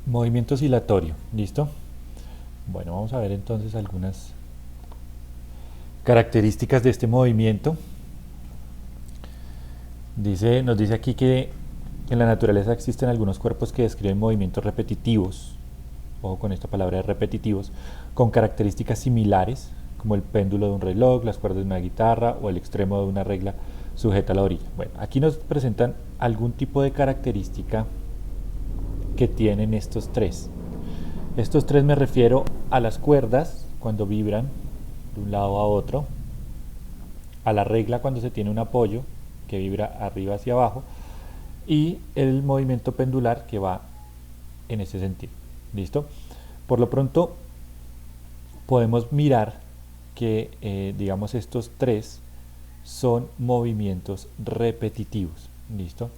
Movimiento oscilatorio, ¿listo? Bueno, vamos a ver entonces algunas características de este movimiento. Nos dice aquí que en la naturaleza existen algunos cuerpos que describen movimientos repetitivos, ojo con esta palabra de repetitivos, con características similares, como el péndulo de un reloj, las cuerdas de una guitarra o el extremo de una regla sujeta a la orilla. Bueno, aquí nos presentan algún tipo de característica que tienen estos tres. Estos tres me refiero a las cuerdas cuando vibran de un lado a otro, a la regla cuando se tiene un apoyo que vibra arriba hacia abajo y el movimiento pendular que va en ese sentido. ¿Listo? Por lo pronto podemos mirar que digamos estos tres son movimientos repetitivos. ¿Listo?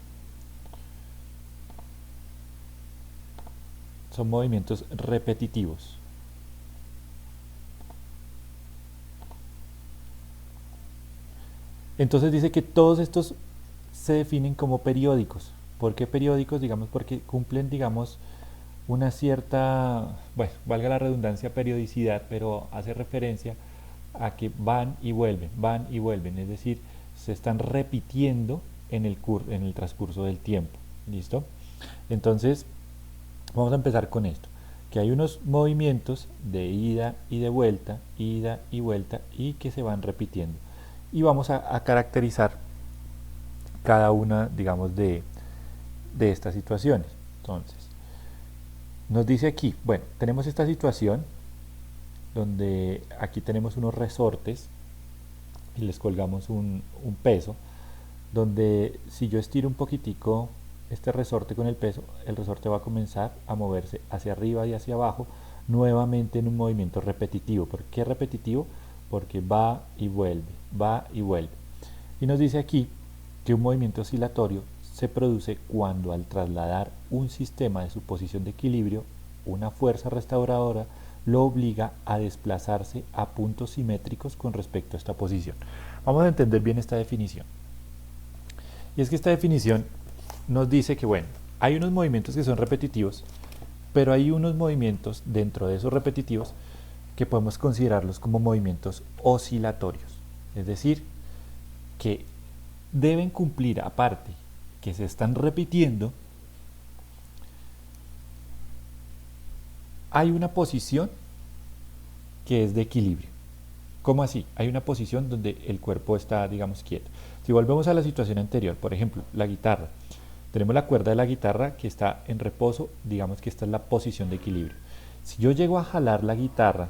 Son movimientos repetitivos. Entonces dice que todos estos se definen como periódicos. ¿Por qué periódicos? Digamos porque cumplen, digamos, una cierta, bueno, valga la redundancia, periodicidad, pero hace referencia a que van y vuelven, es decir, se están repitiendo en el transcurso del tiempo. ¿Listo? Entonces, vamos a empezar con esto, que hay unos movimientos de ida y vuelta, y que se van repitiendo. Y vamos a caracterizar cada una, digamos, de estas situaciones. Entonces, nos dice aquí, bueno, tenemos esta situación donde aquí tenemos unos resortes y les colgamos un peso, donde si yo estiro un poquitico este resorte con el resorte va a comenzar a moverse hacia arriba y hacia abajo, nuevamente en un movimiento repetitivo. ¿Por qué repetitivo? Porque va y vuelve, va y vuelve. Y nos dice aquí que un movimiento oscilatorio se produce cuando al trasladar un sistema de su posición de equilibrio, una fuerza restauradora lo obliga a desplazarse a puntos simétricos con respecto a esta posición. Vamos a entender bien esta definición. Y es que esta definición nos dice que, bueno, hay unos movimientos que son repetitivos, pero hay unos movimientos dentro de esos repetitivos que podemos considerarlos como movimientos oscilatorios. Es decir, que deben cumplir, aparte que se están repitiendo, hay una posición que es de equilibrio. ¿Cómo así? Hay una posición donde el cuerpo está, digamos, quieto. Si volvemos a la situación anterior, por ejemplo, la guitarra. Tenemos la cuerda de la guitarra que está en reposo, digamos que esta es la posición de equilibrio. Si yo llego a jalar la guitarra,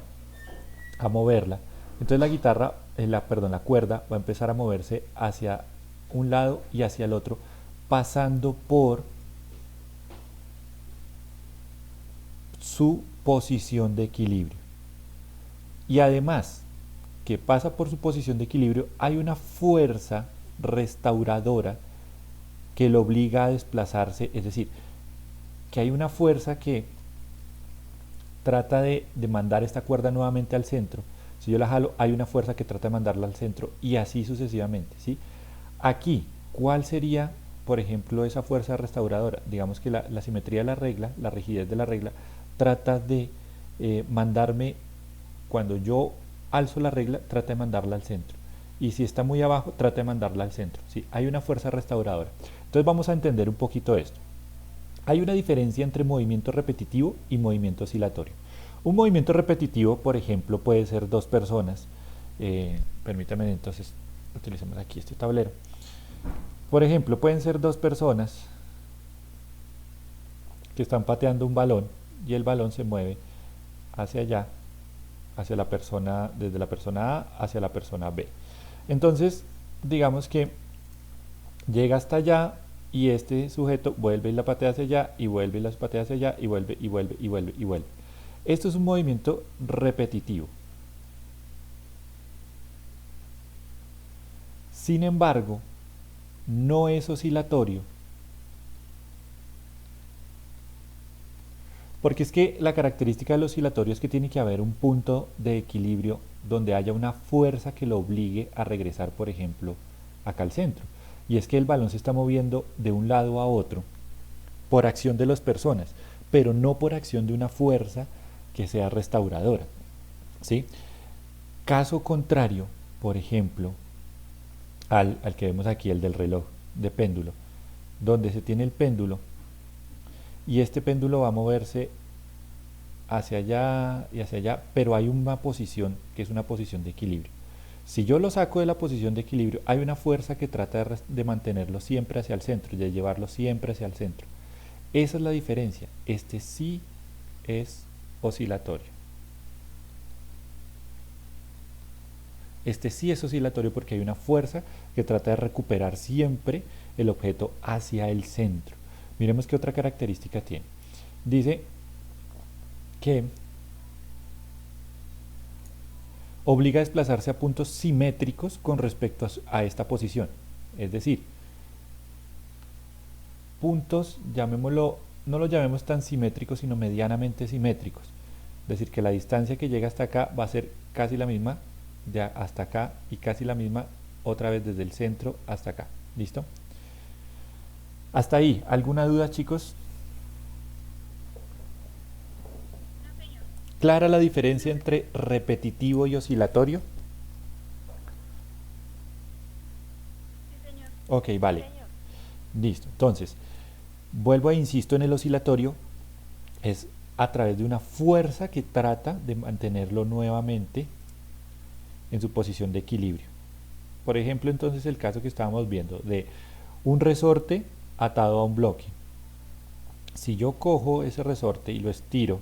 a moverla, entonces la guitarra, la cuerda va a empezar a moverse hacia un lado y hacia el otro, pasando por su posición de equilibrio. Y además que pasa por su posición de equilibrio, hay una fuerza restauradora que lo obliga a desplazarse, es decir, que hay una fuerza que trata de mandar esta cuerda nuevamente al centro. Si yo la jalo, hay una fuerza que trata de mandarla al centro y así sucesivamente, ¿sí? Aquí, ¿cuál sería, por ejemplo, esa fuerza restauradora? Digamos que la simetría de la regla, la rigidez de la regla, trata de mandarme, cuando yo alzo la regla, trata de mandarla al centro. Y si está muy abajo, trata de mandarla al centro. ¿Sí? Hay una fuerza restauradora. Entonces vamos a entender un poquito esto. Hay una diferencia entre movimiento repetitivo y movimiento oscilatorio. Un movimiento repetitivo, por ejemplo, puede ser dos personas. Permítanme entonces, utilicemos aquí este tablero. Por ejemplo, pueden ser dos personas que están pateando un balón y el balón se mueve hacia allá, hacia la persona, desde la persona A hacia la persona B. Entonces, digamos que llega hasta allá y este sujeto vuelve y la patea hacia allá y vuelve y la patea hacia allá y vuelve y vuelve y vuelve y vuelve. Esto es un movimiento repetitivo. Sin embargo, no es oscilatorio, porque es que la característica del oscilatorio es que tiene que haber un punto de equilibrio donde haya una fuerza que lo obligue a regresar, por ejemplo, acá al centro. Y es que el balón se está moviendo de un lado a otro por acción de las personas, pero no por acción de una fuerza que sea restauradora, ¿sí? Caso contrario, por ejemplo, al que vemos aquí, el del reloj de péndulo, donde se tiene el péndulo y este péndulo va a moverse hacia allá y hacia allá, pero hay una posición que es una posición de equilibrio. Si yo lo saco de la posición de equilibrio, hay una fuerza que trata de mantenerlo siempre hacia el centro, de llevarlo siempre hacia el centro. Esa es la diferencia. Este sí es oscilatorio. Este sí es oscilatorio porque hay una fuerza que trata de recuperar siempre el objeto hacia el centro. Miremos qué otra característica tiene. Dice que obliga a desplazarse a puntos simétricos con respecto a esta posición. Es decir, puntos, llamémoslo, no los llamemos tan simétricos, sino medianamente simétricos. Es decir, que la distancia que llega hasta acá va a ser casi la misma de hasta acá y casi la misma otra vez desde el centro hasta acá. ¿Listo? Hasta ahí, ¿alguna duda, chicos? ¿Clara la diferencia entre repetitivo y oscilatorio? Ok, vale. Listo. Entonces, vuelvo e insisto en el oscilatorio, es a través de una fuerza que trata de mantenerlo nuevamente en su posición de equilibrio. Por ejemplo, entonces el caso que estábamos viendo de un resorte atado a un bloque. Si yo cojo ese resorte y lo estiro,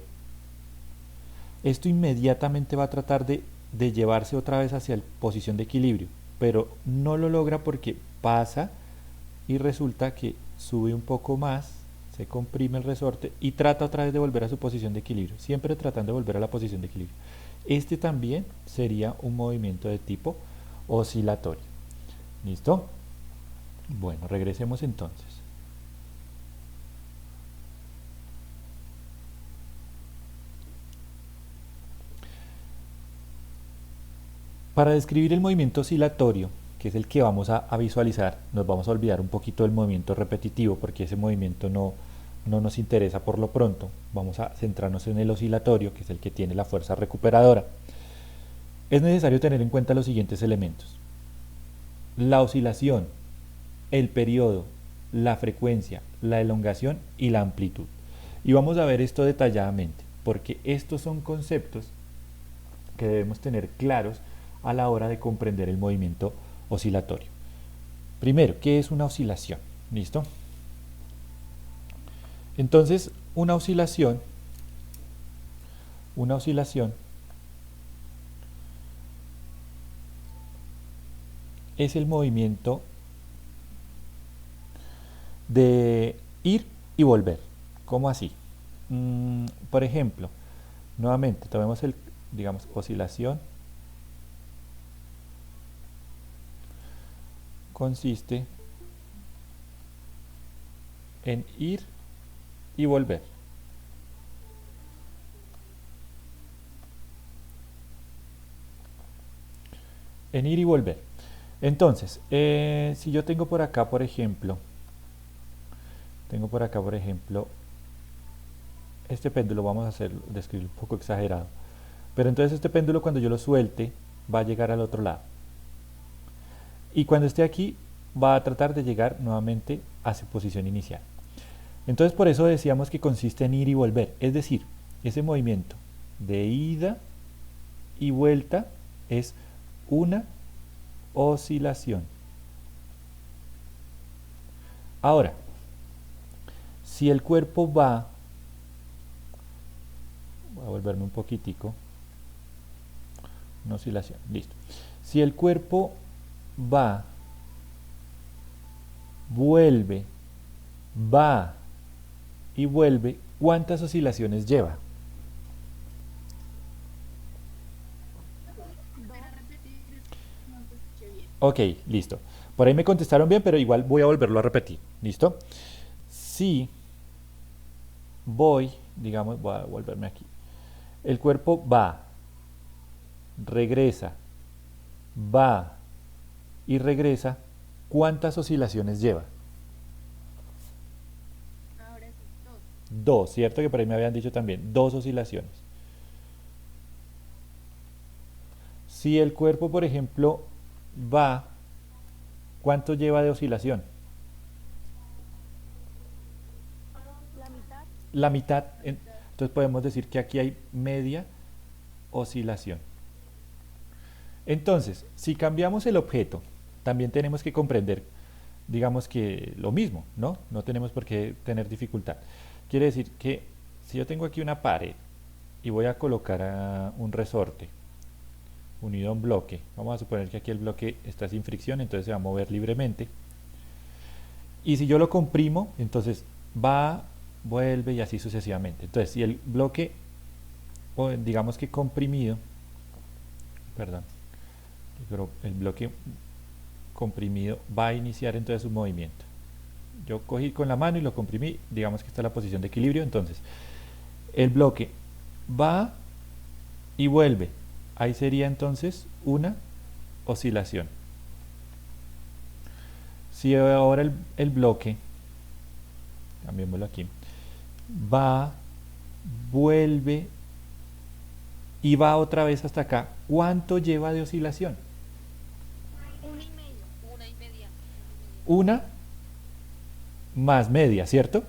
esto inmediatamente va a tratar de llevarse otra vez hacia la posición de equilibrio, pero no lo logra porque pasa y resulta que sube un poco más, se comprime el resorte y trata otra vez de volver a su posición de equilibrio, siempre tratando de volver a la posición de equilibrio. Este también sería un movimiento de tipo oscilatorio. ¿Listo? Bueno, regresemos entonces. Para describir el movimiento oscilatorio, que es el que vamos a visualizar, nos vamos a olvidar un poquito del movimiento repetitivo porque ese movimiento no nos interesa por lo pronto. Vamos a centrarnos en el oscilatorio, que es el que tiene la fuerza recuperadora. Es necesario tener en cuenta los siguientes elementos: la oscilación, el periodo, la frecuencia, la elongación y la amplitud. Y vamos a ver esto detalladamente, porque estos son conceptos que debemos tener claros a la hora de comprender el movimiento oscilatorio. Primero, ¿qué es una oscilación? ¿Listo? Entonces, una oscilación es el movimiento de ir y volver. ¿Cómo así? Por ejemplo, nuevamente, tomemos el, digamos, oscilación consiste en ir y volver. En ir y volver. Entonces, si yo tengo por acá, por ejemplo, este péndulo, vamos a describirlo un poco exagerado. Pero entonces este péndulo, cuando yo lo suelte, va a llegar al otro lado. Y cuando esté aquí, va a tratar de llegar nuevamente a su posición inicial. Entonces por eso decíamos que consiste en ir y volver. Es decir, ese movimiento de ida y vuelta es una oscilación. Ahora, si el cuerpo va, voy a volverme un poquitico, una oscilación, listo. Si el cuerpo va, vuelve, va y vuelve, ¿cuántas oscilaciones lleva? Ok, listo. Por ahí me contestaron bien, pero igual voy a volverlo a repetir. ¿Listo? Si voy, digamos, voy a volverme aquí. El cuerpo va, regresa, va y regresa. ¿Cuántas oscilaciones lleva? Dos, ¿cierto? Que por ahí me habían dicho también, dos oscilaciones. Si el cuerpo, por ejemplo, va, ¿cuánto lleva de oscilación? La mitad. La mitad. Entonces podemos decir que aquí hay media oscilación. Entonces, si cambiamos el objeto, también tenemos que comprender, digamos que lo mismo, ¿no? No tenemos por qué tener dificultad. Quiere decir que si yo tengo aquí una pared y voy a colocar un resorte unido a un bloque, vamos a suponer que aquí el bloque está sin fricción, entonces se va a mover libremente. Y si yo lo comprimo, entonces va, vuelve y así sucesivamente. Entonces, si el bloque, o digamos que comprimido, perdón, el bloque comprimido va a iniciar entonces un movimiento. Yo cogí con la mano y lo comprimí, digamos que está en la posición de equilibrio, entonces el bloque va y vuelve. Ahí sería entonces una oscilación. Si ahora el bloque, cambiémoslo aquí, va, vuelve y va otra vez hasta acá, ¿cuánto lleva de oscilación? Una y media. Una y media. Una y media. Una más media, ¿cierto?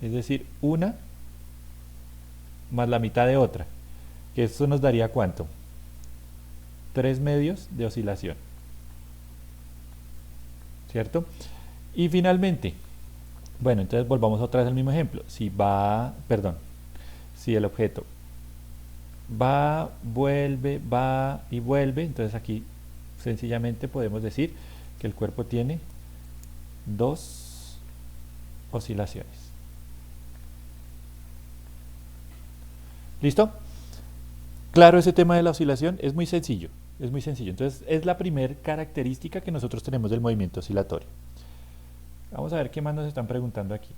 Es decir, una más la mitad de otra. Que esto nos daría ¿cuánto? 3 medios de oscilación. ¿Cierto? Y finalmente, bueno, entonces volvamos otra vez al mismo ejemplo. Si va, perdón, si el objeto va y vuelve, entonces aquí sencillamente podemos decir que el cuerpo tiene dos oscilaciones. ¿Listo? Claro, ese tema de la oscilación es muy sencillo, es muy sencillo. Entonces es la primera característica que nosotros tenemos del movimiento oscilatorio. Vamos a ver qué más nos están preguntando aquí.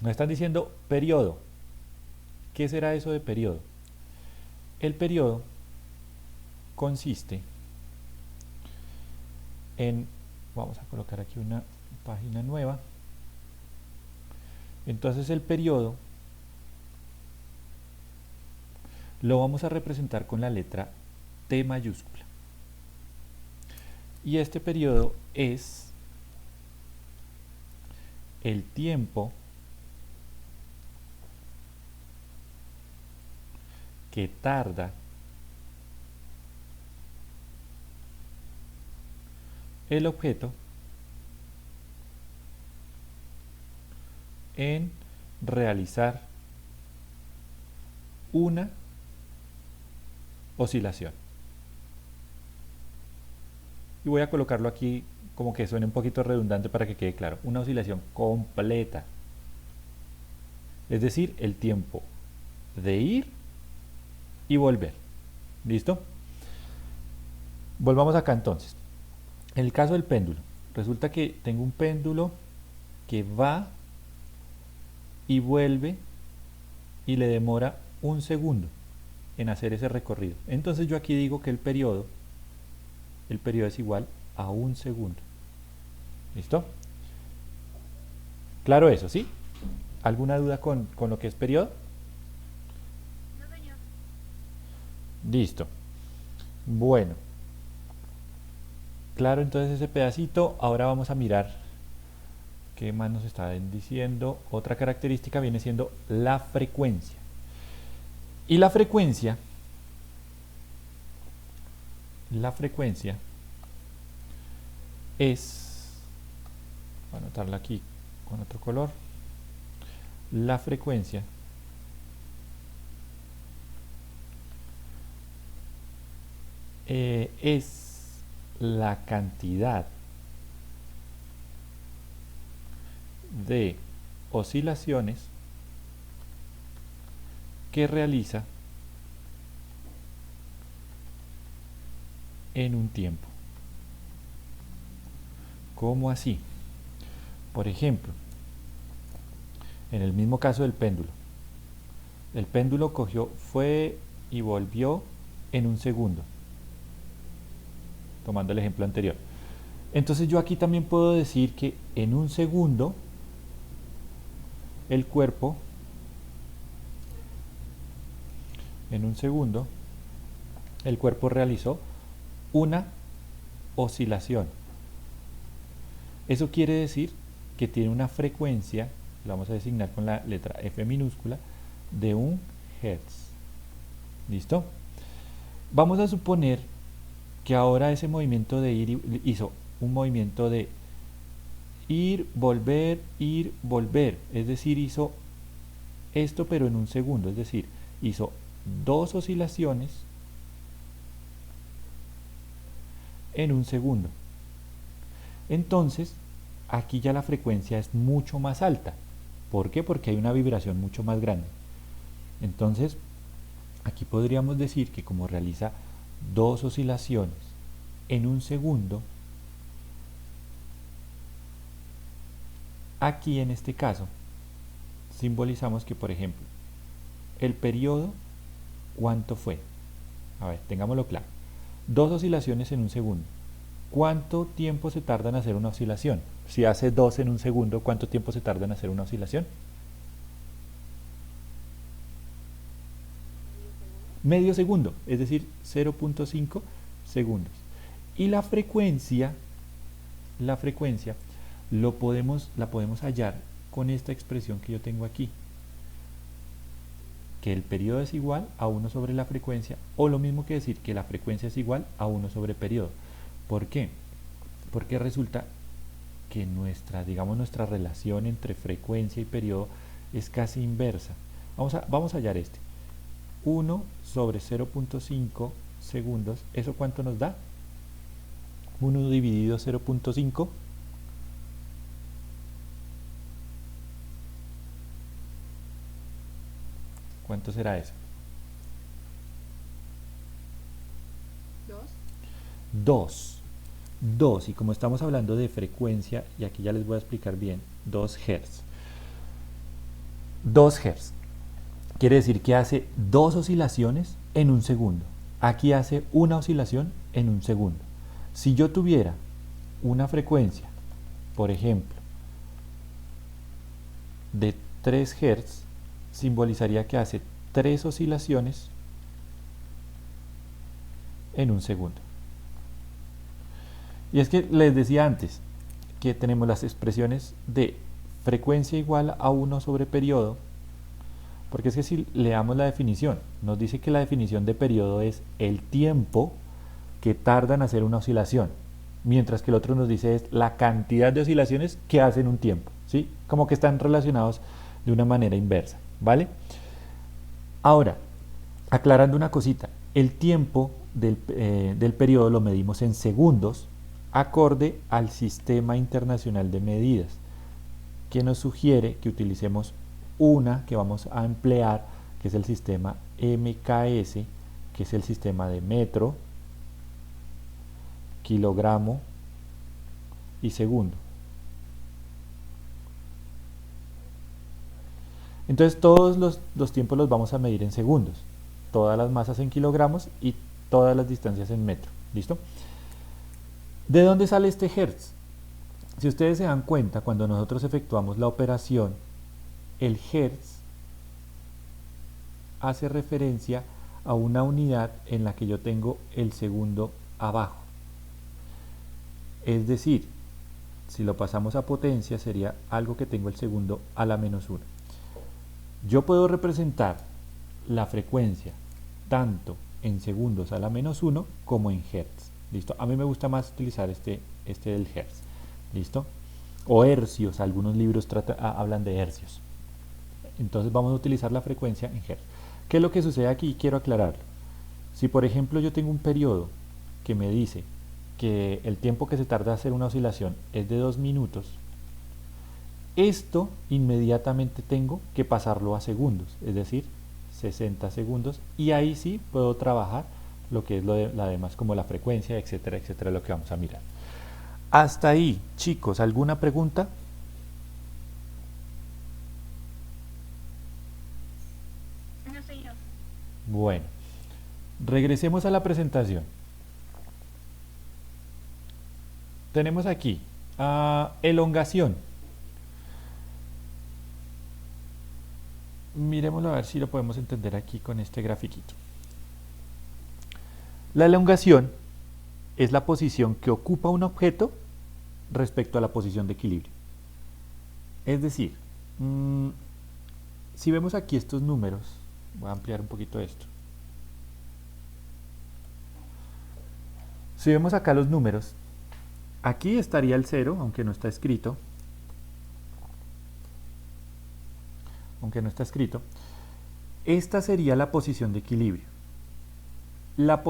Nos están diciendo periodo. ¿Qué será eso de periodo? El periodo consiste en, vamos a colocar aquí una página nueva. Entonces el periodo lo vamos a representar con la letra T mayúscula. Y este periodo es el tiempo que tarda el objeto en realizar una oscilación. Y voy a colocarlo aquí como que suene un poquito redundante para que quede claro. Una oscilación completa. Es decir, el tiempo de ir y volver. ¿Listo? Volvamos acá entonces. En el caso del péndulo, resulta que tengo un péndulo que va y vuelve y le demora un segundo en hacer ese recorrido. Entonces yo aquí digo que el periodo es igual a un segundo. ¿Listo? Claro eso, ¿sí? ¿Alguna duda con lo que es periodo? No, señor. Listo. Bueno, claro entonces ese pedacito. Ahora vamos a mirar qué más nos están diciendo. Otra característica viene siendo la frecuencia. Y la frecuencia es, voy a anotarla aquí con otro color. La frecuencia es la cantidad de oscilaciones que realiza en un tiempo. ¿Cómo así? Por ejemplo, en el mismo caso del péndulo. El péndulo fue y volvió en un segundo, tomando el ejemplo anterior. Entonces yo aquí también puedo decir que en un segundo el cuerpo en un segundo, el cuerpo realizó una oscilación. Eso quiere decir que tiene una frecuencia, la vamos a designar con la letra F minúscula, de 1 Hz. ¿Listo? Vamos a suponer que ahora ese movimiento de ir hizo un movimiento de ir, volver, es decir, hizo esto pero en un segundo, es decir, hizo 2 oscilaciones en un segundo. Entonces, aquí ya la frecuencia es mucho más alta. ¿Por qué? Porque hay una vibración mucho más grande. Entonces, aquí podríamos decir que como realiza 2 oscilaciones en un segundo, aquí en este caso simbolizamos que, por ejemplo, el periodo, ¿cuánto fue? A ver, tengámoslo claro. 2 oscilaciones en un segundo. ¿Cuánto tiempo se tarda en hacer una oscilación? Si hace 2 en un segundo, ¿cuánto tiempo se tarda en hacer una oscilación? Medio segundo, es decir, 0.5 segundos. Y la frecuencia la podemos hallar con esta expresión que yo tengo aquí, que el periodo es igual a 1 sobre la frecuencia, o lo mismo que decir que la frecuencia es igual a 1 sobre periodo. ¿Por qué? Porque resulta que nuestra relación entre frecuencia y periodo es casi inversa. Vamos a hallar este. 1 sobre 0.5 segundos, ¿eso cuánto nos da? 1 dividido 0.5. ¿Cuánto será eso? 2. 2, y como estamos hablando de frecuencia, y aquí ya les voy a explicar bien, 2 Hz. 2 Hz. Quiere decir que hace 2 oscilaciones en un segundo. Aquí hace una oscilación en un segundo. Si yo tuviera una frecuencia, por ejemplo, de 3 Hz, simbolizaría que hace 3 oscilaciones en un segundo. Y es que les decía antes que tenemos las expresiones de frecuencia igual a 1 sobre periodo, porque es que si leamos la definición, nos dice que la definición de periodo es el tiempo que tarda en hacer una oscilación, mientras que el otro nos dice es la cantidad de oscilaciones que hacen un tiempo, ¿sí? Como que están relacionados de una manera inversa, ¿vale? Ahora, aclarando una cosita, el tiempo del periodo lo medimos en segundos, acorde al Sistema Internacional de Medidas, que nos sugiere que utilicemos una que vamos a emplear, que es el sistema MKS, que es el sistema de metro, kilogramo y segundo. Entonces todos los tiempos los vamos a medir en segundos, todas las masas en kilogramos y todas las distancias en metro. ¿Listo? ¿De dónde sale este Hertz? Si ustedes se dan cuenta, cuando nosotros efectuamos la operación, el Hertz hace referencia a una unidad en la que yo tengo el segundo abajo. Es decir, si lo pasamos a potencia sería algo que tengo el segundo a la menos 1. Yo puedo representar la frecuencia tanto en segundos a la menos 1 como en hertz. ¿Listo? A mí me gusta más utilizar este del hertz. ¿Listo? O hercios, algunos libros hablan de hercios. Entonces vamos a utilizar la frecuencia en hertz. ¿Qué es lo que sucede aquí? Quiero aclararlo. Si por ejemplo yo tengo un periodo que me dice que el tiempo que se tarda en hacer una oscilación es de 2 minutos, esto inmediatamente tengo que pasarlo a segundos, es decir, 60 segundos, y ahí sí puedo trabajar lo que es la demás, como la frecuencia, etcétera, etcétera, lo que vamos a mirar. Hasta ahí, chicos, ¿alguna pregunta? No, señor. Bueno, regresemos a la presentación. Tenemos aquí elongación. Miremoslo a ver si lo podemos entender aquí con este grafiquito. La elongación es la posición que ocupa un objeto respecto a la posición de equilibrio. Es decir, si vemos aquí estos números, voy a ampliar un poquito esto. Si vemos acá los números, aquí estaría el 0, aunque no está escrito. Esta sería la posición de equilibrio. Las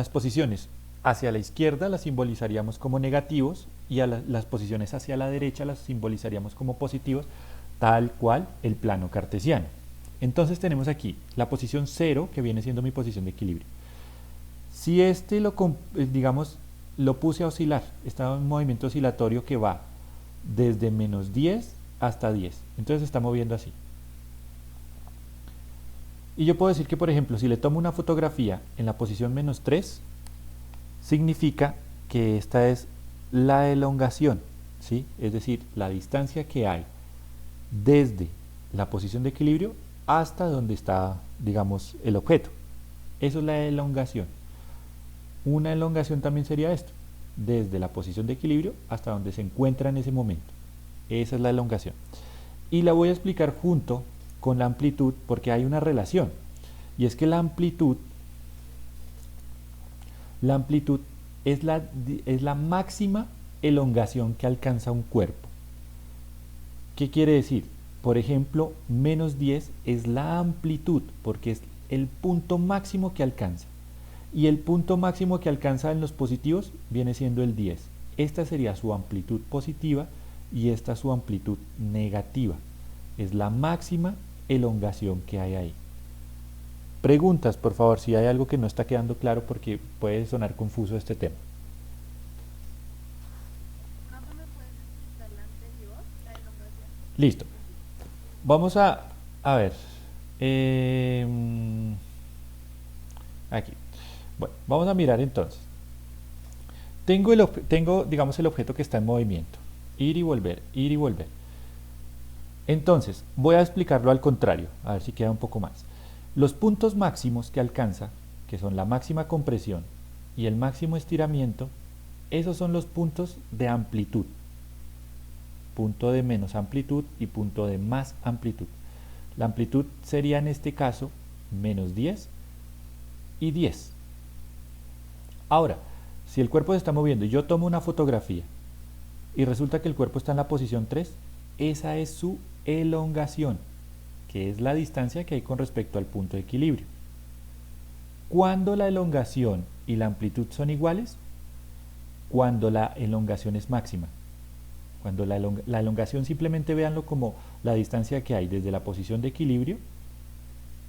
posiciones hacia la izquierda las simbolizaríamos como negativos y las posiciones hacia la derecha las simbolizaríamos como positivos, tal cual el plano cartesiano. Entonces tenemos aquí la posición 0, que viene siendo mi posición de equilibrio. Si digamos, lo puse a oscilar, está en un movimiento oscilatorio que va desde menos 10 hasta 10, entonces se está moviendo así. Y yo puedo decir que, por ejemplo, si le tomo una fotografía en la posición menos 3, significa que esta es la elongación, ¿sí? Es decir, la distancia que hay desde la posición de equilibrio hasta donde está, digamos, el objeto. Eso es la elongación. Una elongación también sería esto, desde la posición de equilibrio hasta donde se encuentra en ese momento. Esa es la elongación. Y la voy a explicar junto con la amplitud porque hay una relación. Y es que la amplitud es la máxima elongación que alcanza un cuerpo. ¿Qué quiere decir? Por ejemplo, menos 10 es la amplitud porque es el punto máximo que alcanza. Y el punto máximo que alcanza en los positivos viene siendo el 10. Esta sería su amplitud positiva y esta su amplitud negativa. Es la máxima elongación que hay ahí. Preguntas, por favor, si hay algo que no está quedando claro porque puede sonar confuso este tema. ¿Profe, me puedes explicar la anterior, la elongación? Listo. Vamos a ver. Aquí. Bueno, vamos a mirar entonces. Tengo, digamos, el objeto que está en movimiento. Ir y volver, ir y volver. Entonces, voy a explicarlo al contrario, a ver si queda un poco más. Los puntos máximos que alcanza, que son la máxima compresión y el máximo estiramiento, esos son los puntos de amplitud. Punto de menos amplitud y punto de más amplitud. La amplitud sería en este caso menos 10 y 10. Ahora, si el cuerpo se está moviendo y yo tomo una fotografía y resulta que el cuerpo está en la posición 3, esa es su elongación, que es la distancia que hay con respecto al punto de equilibrio. ¿Cuándo la elongación y la amplitud son iguales? Cuando la elongación es máxima. Cuando la elongación simplemente véanlo como la distancia que hay desde la posición de equilibrio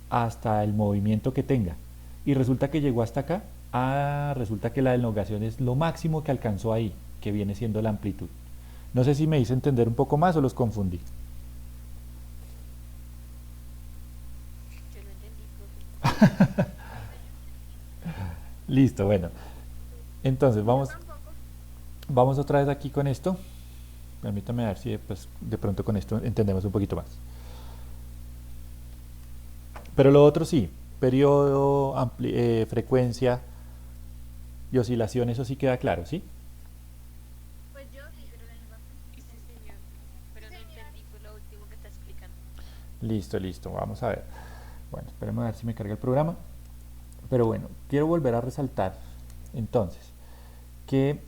hasta el movimiento que tenga. Y resulta que llegó hasta acá, resulta que la elongación es lo máximo que alcanzó ahí, que viene siendo la amplitud. No sé si me hice entender un poco más o los confundí. Yo lo entendí, profe. Listo, bueno. Entonces Yo tampoco. vamos otra vez aquí con esto. Permítame ver si pues, de pronto con esto entendemos un poquito más. Pero lo otro sí, periodo, frecuencia y oscilación, eso sí queda claro, ¿sí? Pues yo sí, pero en el papel. Sí, señor. Pero no Señor. entendí por lo último que está explicando. Listo, listo, vamos a ver. Bueno, esperemos a ver si me carga el programa. Pero bueno, quiero volver a resaltar entonces que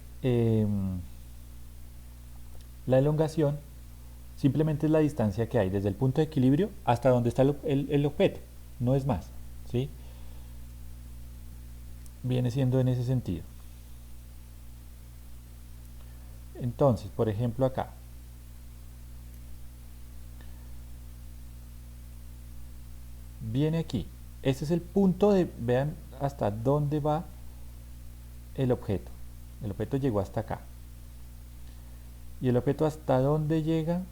la elongación simplemente es la distancia que hay desde el punto de equilibrio hasta donde está el objeto, no es más, ¿sí? Viene siendo en ese sentido. Entonces, por ejemplo acá, viene aquí, este es el punto de, vean hasta dónde va el objeto llegó hasta acá, y el objeto hasta dónde llega,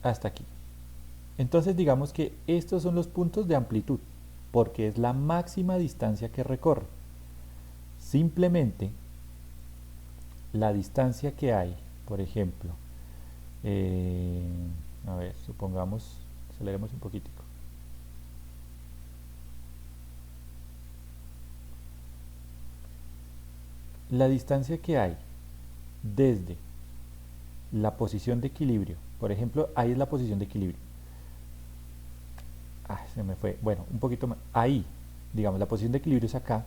hasta aquí. Entonces digamos que estos son los puntos de amplitud, porque es la máxima distancia que recorre. Simplemente la distancia que hay, por ejemplo, Eh, a ver, supongamos, aceleremos un poquitico. La distancia que hay desde la posición de equilibrio, por ejemplo, ahí es la posición de equilibrio. Se me fue, bueno, un poquito más, ahí, digamos, la posición de equilibrio es acá,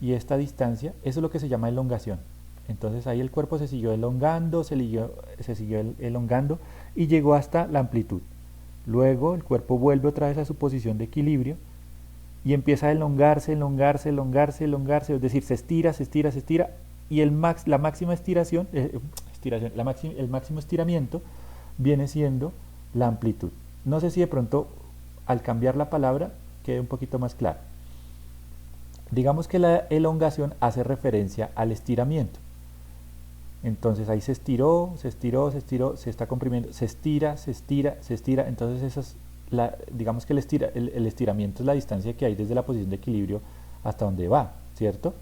y esta distancia, eso es lo que se llama elongación. Entonces ahí el cuerpo se siguió elongando, se siguió elongando y llegó hasta la amplitud. Luego el cuerpo vuelve otra vez a su posición de equilibrio y empieza a elongarse, elongarse, elongarse, elongarse, es decir, se estira, se estira, se estira, y la máxima estiración, el máximo estiramiento viene siendo la amplitud. No sé si de pronto al cambiar la palabra quede un poquito más claro. Digamos que la elongación hace referencia al estiramiento. Entonces ahí se estiró, se estiró, se estiró, se está comprimiendo, se estira, se estira, se estira. Entonces digamos que el estiramiento es la distancia que hay desde la posición de equilibrio hasta donde va, ¿cierto?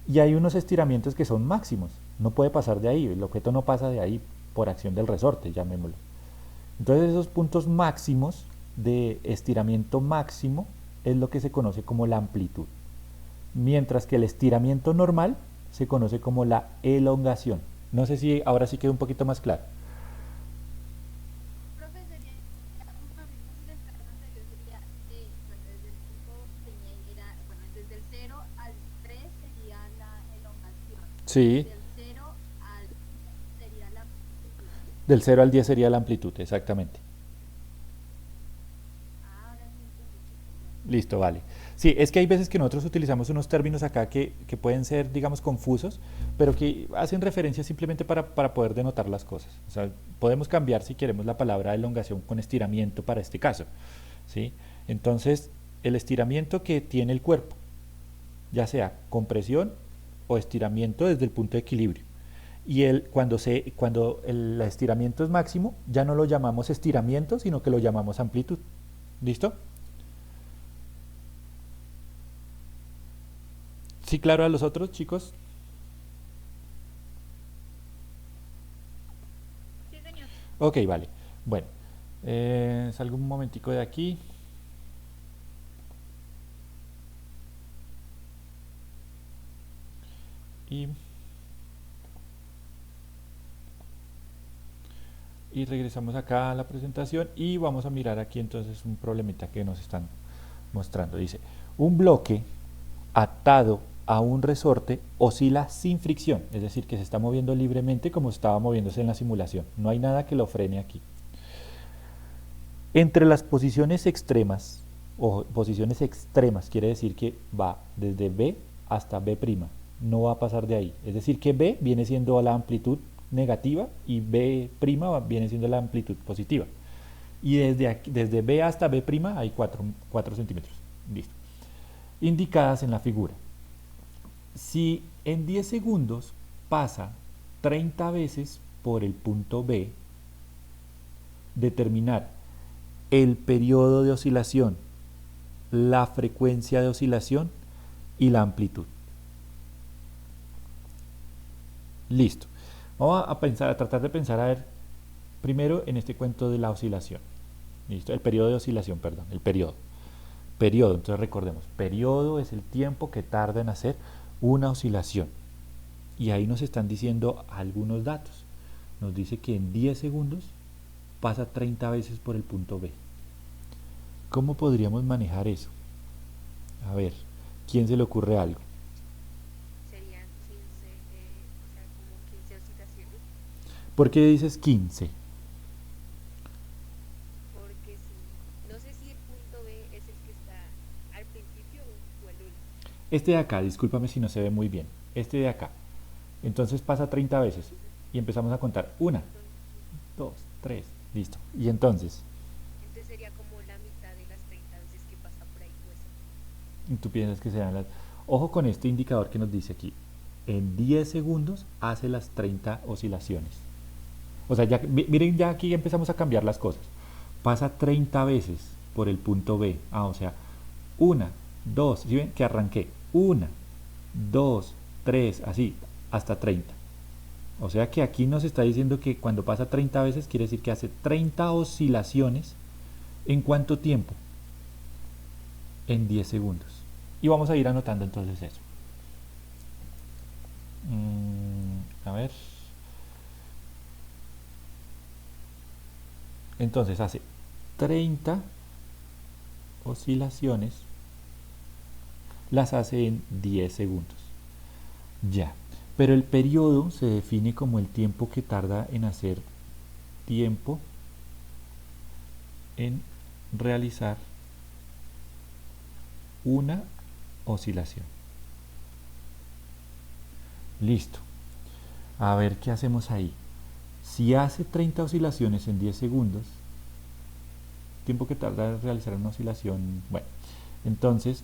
Y hay unos estiramientos que son máximos, no puede pasar de ahí, el objeto no pasa de ahí por acción del resorte, llamémoslo. Entonces esos puntos máximos de estiramiento máximo es lo que se conoce como la amplitud, mientras que el estiramiento normal se conoce como la elongación. No sé si ahora sí queda un poquito más claro. Profe, sería, entonces el caso anterior sería bueno, desde el punto tenía, era, bueno, desde el 0 al 3 sería la elongación, Sí, del 0 al sería la amplitud, ¿sí? del 0 al 10 sería la amplitud, exactamente. Ah, ahora sí entendí, profe, bueno. Listo, vale. Sí, es que hay veces que nosotros utilizamos unos términos acá que pueden ser, digamos, confusos, pero que hacen referencia simplemente para poder denotar las cosas. O sea, podemos cambiar si queremos la palabra elongación con estiramiento para este caso, ¿sí? Entonces, el estiramiento que tiene el cuerpo, ya sea compresión o estiramiento desde el punto de equilibrio. Y cuando el estiramiento es máximo, ya no lo llamamos estiramiento, sino que lo llamamos amplitud. ¿Listo? Sí, claro, a los otros chicos. Sí, señor. Ok, vale. Bueno, salgo un momentico de aquí. Y, y regresamos acá a la presentación y vamos a mirar aquí entonces un problemita que nos están mostrando. Dice, un bloque atado a un resorte oscila sin fricción, es decir, que se está moviendo libremente como estaba moviéndose en la simulación. No hay nada que lo frene aquí. Entre las posiciones extremas, o posiciones extremas, quiere decir que va desde B hasta B', no va a pasar de ahí. Es decir, que B viene siendo la amplitud negativa y B' viene siendo la amplitud positiva. Y desde B hasta B' hay 4 centímetros. Listo. Indicadas en la figura. Si en 10 segundos pasa 30 veces por el punto B, determinar el periodo de oscilación, la frecuencia de oscilación y la amplitud. Listo. Vamos a tratar de pensar, a ver, primero en este cuento de la oscilación. ¿Listo? El periodo de oscilación, perdón, el periodo. Periodo, entonces recordemos, periodo es el tiempo que tarda en hacer una oscilación. Y ahí nos están diciendo algunos datos. Nos dice que en 10 segundos pasa 30 veces por el punto B. ¿Cómo podríamos manejar eso? A ver, ¿quién se le ocurre algo? Serían 15, o sea, como 15 oscilaciones. ¿Por qué dices 15? Porque si, no sé si el punto B es el que está al principio o el último. Este de acá, discúlpame si no se ve muy bien. Este de acá. Entonces pasa 30 veces Entonces, y empezamos a contar. 1, entonces, 2, 3, listo. Y entonces, entonces sería como la mitad de las 30 veces que pasa por ahí, pues. tú piensas que serán las... Ojo con este indicador que nos dice aquí. En 10 segundos hace las 30 oscilaciones. O sea, ya, miren, ya aquí empezamos a cambiar las cosas. Pasa 30 veces por el punto B. O sea, 1, 2, ¿sí ven? Que arranqué. 1, 2, 3, así, hasta 30. O sea que aquí nos está diciendo que cuando pasa 30 veces quiere decir que hace 30 oscilaciones. ¿En cuánto tiempo? En 10 segundos. Y vamos a ir anotando entonces eso. A ver. Entonces hace 30 oscilaciones, las hace en 10 segundos. Ya. Pero el periodo se define como el tiempo que tarda en hacer tiempo en realizar una oscilación. Listo. A ver qué hacemos ahí. Si hace 30 oscilaciones en 10 segundos, tiempo que tarda en realizar una oscilación, bueno, entonces,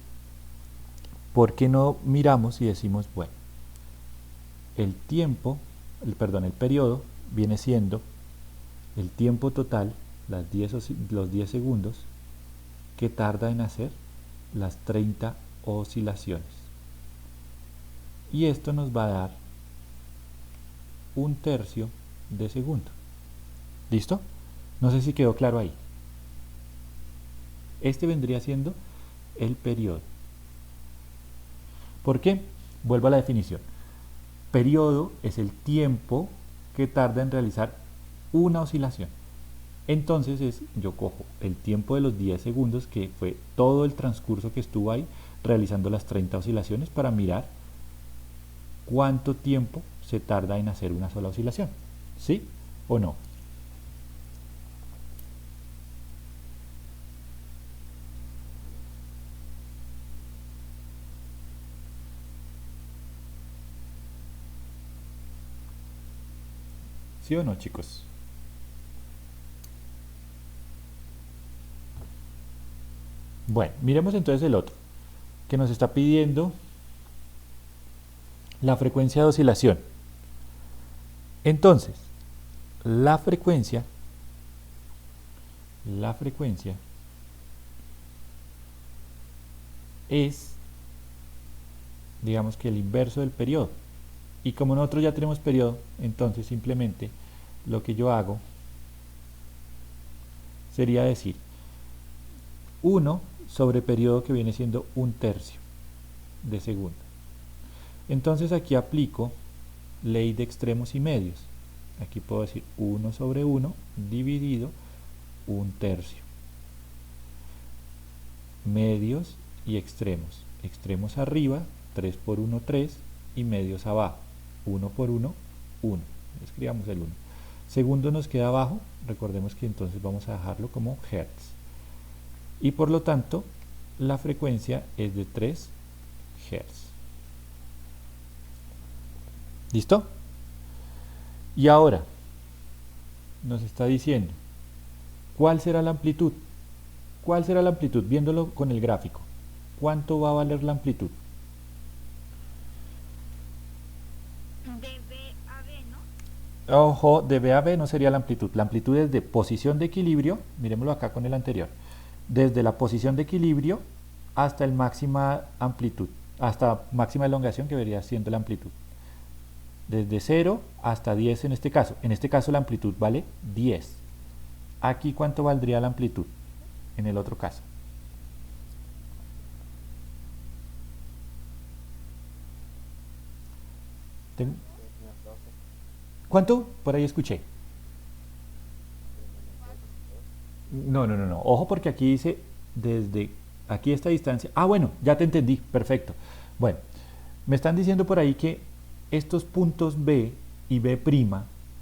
¿por qué no miramos y decimos, bueno, el tiempo, el periodo viene siendo el tiempo total, los 10 segundos, que tarda en hacer las 30 oscilaciones. Y esto nos va a dar 1/3 de segundo. ¿Listo? No sé si quedó claro ahí. Este vendría siendo el periodo. ¿Por qué? Vuelvo a la definición. Periodo es el tiempo que tarda en realizar una oscilación. Entonces yo cojo el tiempo de los 10 segundos, que fue todo el transcurso que estuvo ahí realizando las 30 oscilaciones, para mirar cuánto tiempo se tarda en hacer una sola oscilación. ¿Sí o no? ¿Sí o no, chicos? Bueno, miremos entonces el otro, que nos está pidiendo la frecuencia de oscilación. Entonces, la frecuencia es, digamos que el inverso del periodo. Y como nosotros ya tenemos periodo, entonces simplemente lo que yo hago sería decir 1 sobre periodo, que viene siendo 1/3 de segundo. Entonces aquí aplico ley de extremos y medios. Aquí puedo decir 1 sobre 1 dividido 1/3. Medios y extremos. Extremos arriba, 3 por 1, 3, y medios abajo, 1 por 1, 1. Escribamos el 1. Segundo nos queda abajo, recordemos que entonces vamos a dejarlo como hertz. Y por lo tanto, la frecuencia es de 3 hertz. ¿Listo? Y ahora nos está diciendo, ¿cuál será la amplitud? ¿Cuál será la amplitud? Viéndolo con el gráfico. ¿Cuánto va a valer la amplitud? De B a B, ¿no? Ojo, de B a B no sería la amplitud. La amplitud es de posición de equilibrio, miremoslo acá con el anterior, desde la posición de equilibrio hasta el máxima amplitud, hasta máxima elongación, que vería siendo la amplitud. Desde 0 hasta 10 en este caso. En este caso la amplitud vale 10. Aquí, ¿cuánto valdría la amplitud en el otro caso? ¿Cuánto? Por ahí escuché. No. Ojo, porque aquí dice desde aquí esta distancia. Ah, bueno, ya te entendí. Perfecto. Bueno, me están diciendo por ahí que estos puntos B y B'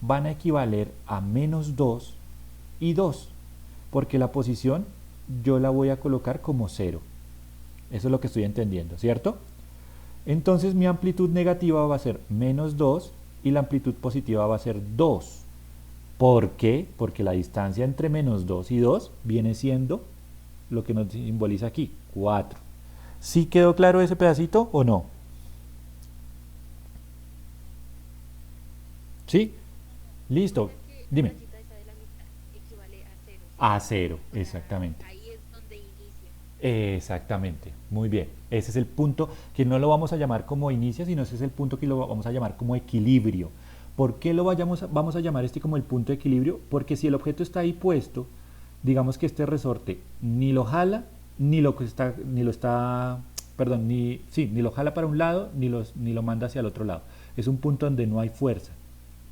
van a equivaler a -2 y 2, porque la posición yo la voy a colocar como 0. Eso es lo que estoy entendiendo, ¿cierto? Entonces mi amplitud negativa va a ser -2 y la amplitud positiva va a ser 2. ¿Por qué? Porque la distancia entre -2 y 2 viene siendo lo que nos simboliza aquí, 4. ¿Sí quedó claro ese pedacito o no? ¿Sí? Listo. O sea que la Dime. rayita esa de la mitad equivale a 0, ¿sí? A 0, O sea, exactamente. ahí es donde inicia. Exactamente, muy bien. Ese es el punto que no lo vamos a llamar como inicia, sino ese es el punto que lo vamos a llamar como equilibrio. ¿Por qué vamos a llamar este como el punto de equilibrio? Porque si el objeto está ahí puesto, digamos que este resorte ni lo jala, ni lo está, ni lo está, perdón, ni lo jala para un lado, ni lo manda hacia el otro lado. Es un punto donde no hay fuerza.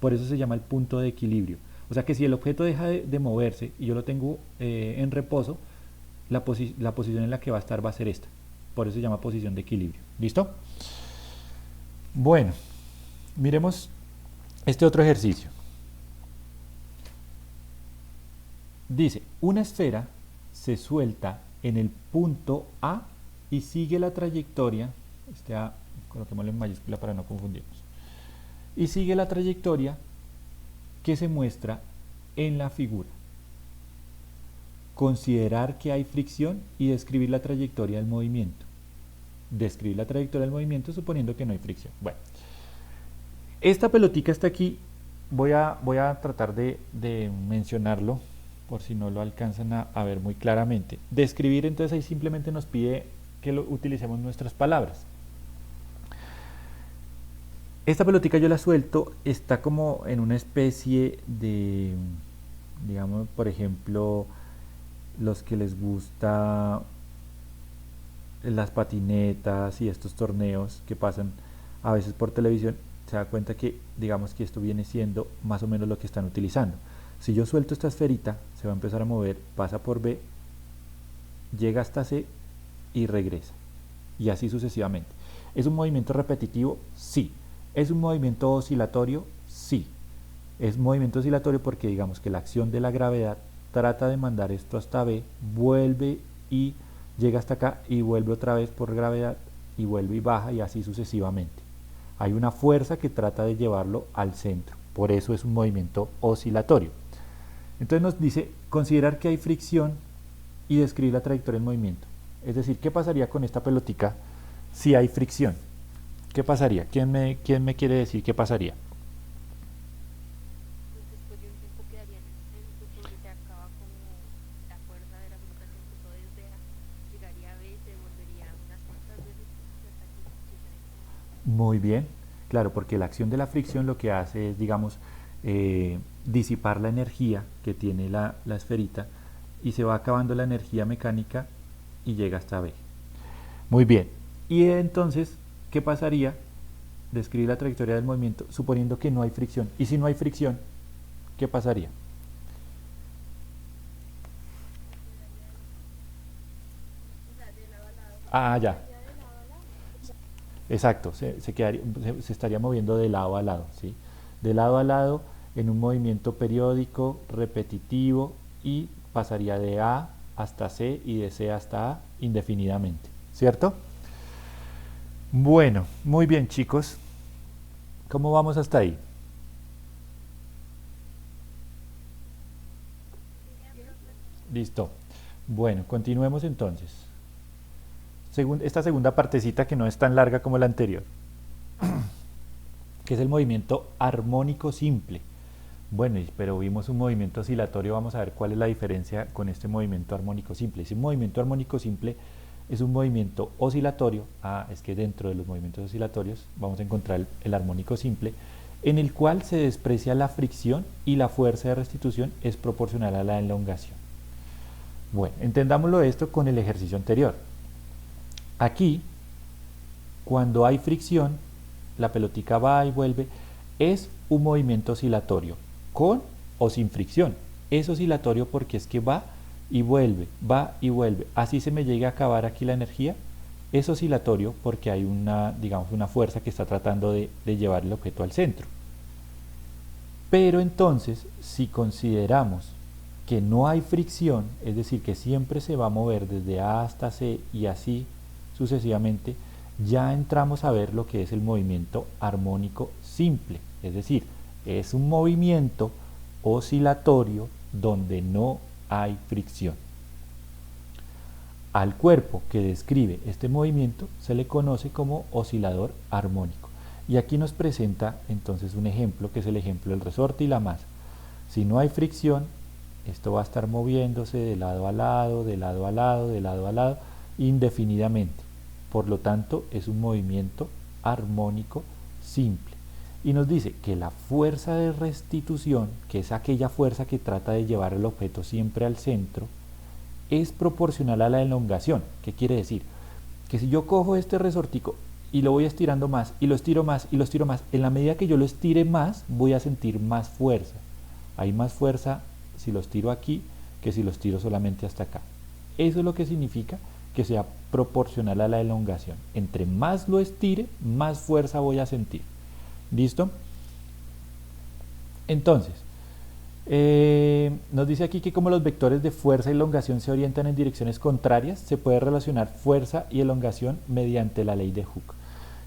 Por eso se llama el punto de equilibrio. O sea que si el objeto deja de moverse y yo lo tengo en reposo, la posición en la que va a estar va a ser esta. Por eso se llama posición de equilibrio. ¿Listo? Bueno, miremos este otro ejercicio. Dice, una esfera se suelta en el punto A y sigue la trayectoria, este A, coloquémoslo en mayúscula para no confundirnos, y sigue la trayectoria que se muestra en la figura. Considerar que hay fricción y describir la trayectoria del movimiento. Describir la trayectoria del movimiento suponiendo que no hay fricción. Bueno, esta pelotica está aquí. Voy a tratar de mencionarlo por si no lo alcanzan a ver muy claramente. Describir, entonces ahí simplemente nos pide que utilicemos nuestras palabras. Esta pelotica yo la suelto, está como en una especie de, digamos, por ejemplo, los que les gusta las patinetas y estos torneos que pasan a veces por televisión, se da cuenta que, digamos que esto viene siendo más o menos lo que están utilizando. Si yo suelto esta esferita, se va a empezar a mover, pasa por B, llega hasta C y regresa. Y así sucesivamente. ¿Es un movimiento repetitivo? Sí. ¿Es un movimiento oscilatorio? Sí. Es movimiento oscilatorio porque digamos que la acción de la gravedad trata de mandar esto hasta B, vuelve y llega hasta acá y vuelve otra vez por gravedad y vuelve y baja y así sucesivamente. Hay una fuerza que trata de llevarlo al centro, por eso es un movimiento oscilatorio. Entonces nos dice considerar que hay fricción y describir la trayectoria del movimiento. Es decir, ¿qué pasaría con esta pelotica si hay fricción? ¿Qué pasaría? ¿Quién me quiere decir qué pasaría? Pues después de un tiempo quedaría en el centro porque se acaba como la fuerza de la pelota que empezó desde A, llegaría a B y se volvería unas cuantas veces hasta que llegaría. Muy bien, claro, porque la acción de la fricción lo que hace es, digamos, disipar la energía que tiene la esferita y se va acabando la energía mecánica y llega hasta B. Muy bien, y entonces, ¿qué pasaría? Describir la trayectoria del movimiento suponiendo que no hay fricción. Y si no hay fricción, ¿qué pasaría? O sea, de lado a lado. Ah, ya. Quedaría de lado a lado. Exacto, se estaría moviendo de lado a lado, ¿sí? De lado a lado en un movimiento periódico, repetitivo y pasaría de A hasta C y de C hasta A indefinidamente, ¿cierto? Bueno, muy bien chicos, ¿cómo vamos hasta ahí? Listo. Bueno, continuemos entonces. Esta segunda partecita que no es tan larga como la anterior, que es el movimiento armónico simple. Bueno, pero vimos un movimiento oscilatorio, vamos a ver cuál es la diferencia con este movimiento armónico simple. Si un movimiento armónico simple es un movimiento oscilatorio, es que dentro de los movimientos oscilatorios vamos a encontrar el armónico simple, en el cual se desprecia la fricción y la fuerza de restitución es proporcional a la elongación. Bueno, entendámoslo esto con el ejercicio anterior. Aquí, cuando hay fricción, la pelotica va y vuelve, es un movimiento oscilatorio, con o sin fricción. Es oscilatorio porque es que va y vuelve, así se me llega a acabar aquí la energía. Es oscilatorio porque hay digamos, una fuerza que está tratando de llevar el objeto al centro. Pero entonces, si consideramos que no hay fricción, es decir, que siempre se va a mover desde A hasta C y así sucesivamente, ya entramos a ver lo que es el movimiento armónico simple, es decir, es un movimiento oscilatorio donde no hay fricción. Al cuerpo que describe este movimiento se le conoce como oscilador armónico. Y aquí nos presenta entonces un ejemplo, que es el ejemplo del resorte y la masa. Si no hay fricción, esto va a estar moviéndose de lado a lado, de lado a lado, de lado a lado, indefinidamente. Por lo tanto, es un movimiento armónico simple. y nos dice que la fuerza de restitución, que es aquella fuerza que trata de llevar el objeto siempre al centro, es proporcional a la elongación. ¿Qué quiere decir? Que si yo cojo este resortico y lo voy estirando más, y lo estiro más, y lo estiro más, en la medida que yo lo estire más, voy a sentir más fuerza. Hay más fuerza si lo estiro aquí que si lo estiro solamente hasta acá. Eso es lo que significa que sea proporcional a la elongación. Entre más lo estire, más fuerza voy a sentir. ¿Listo? Entonces, nos dice aquí que como los vectores de fuerza y elongación se orientan en direcciones contrarias, se puede relacionar fuerza y elongación mediante la ley de Hooke.